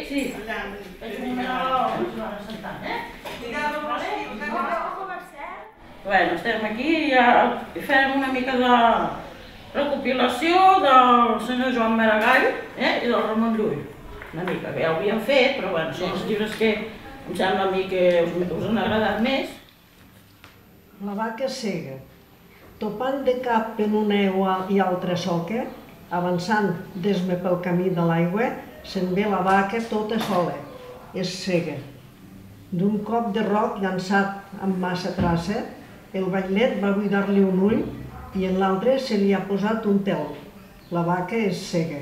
sí. És una sentant, Bueno, estem aquí i fem una mica de recopilació del senyor Joan Maragall i del Ramon Llull. Una mica, que ja ho havíem fet, però bueno, són els llibres que em sembla a mi que us han agradat més. La vaca cega. Topant de cap en una aigua i altra soca, avançant d'esme pel camí de l'aigua, se'n ve la vaca tota sola, és cega. D'un cop de roc llançat amb massa traça, el batllet va buidar-li un ull i en l'altre se li ha posat un tel. La vaca és cega.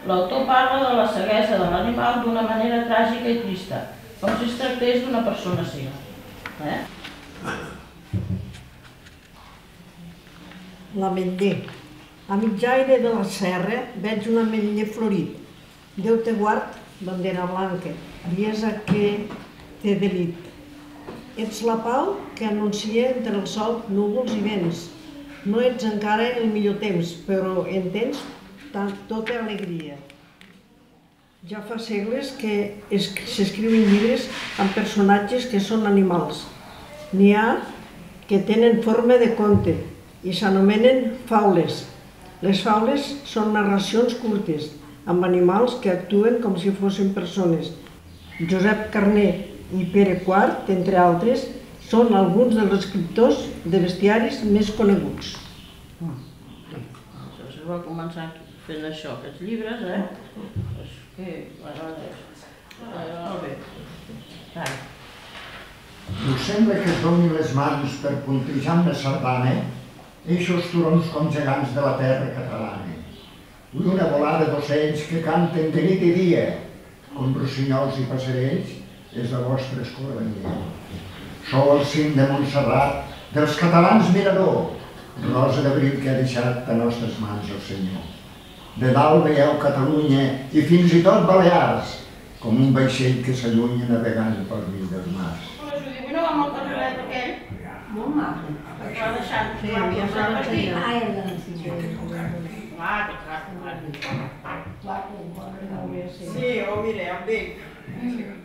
L'autor parla de la ceguesa de l'animal d'una manera tràgica i trista, com si es tractés d'una persona cega. L'ametller. A mitjaire de la serra veig un ametller florit. Déu te guard, bandera blanca, diesa que t'he delit. Ets la pau que anuncia entre el sol, núvols i vents. No ets encara el millor temps, però en tens tota alegria. Ja fa segles que s'escriuen llibres amb personatges que són animals. N'hi ha que tenen forma de conte i s'anomenen faules. Les faules són narracions curtes, amb animals que actuen com si fossin persones. Josep Carner i Pere Quart, entre altres, són alguns dels escriptors de bestiaris més coneguts. Es va començar fent això, aquests llibres, És que molt bé. Us sembla que es donin les mans per puntejar amb la sardana eixos turons com gegants de la terra catalana. Vull una volada d'ocells que canten de nit i dia, com rossinyols i passerells, és la vostra escolania. Sou el cim de Montserrat, dels catalans mirador, rosa d'abril que ha deixat a nostres mans el Senyor. De dalt veieu Catalunya i fins i tot Balears, com un vaixell que s'allunya navegant pel mig dels mars. La Judit no va amb el carrilet aquell? Molt maco. Es va deixant. Sí, havia estat aquí. Clar. Sí, ho miré, amb ell.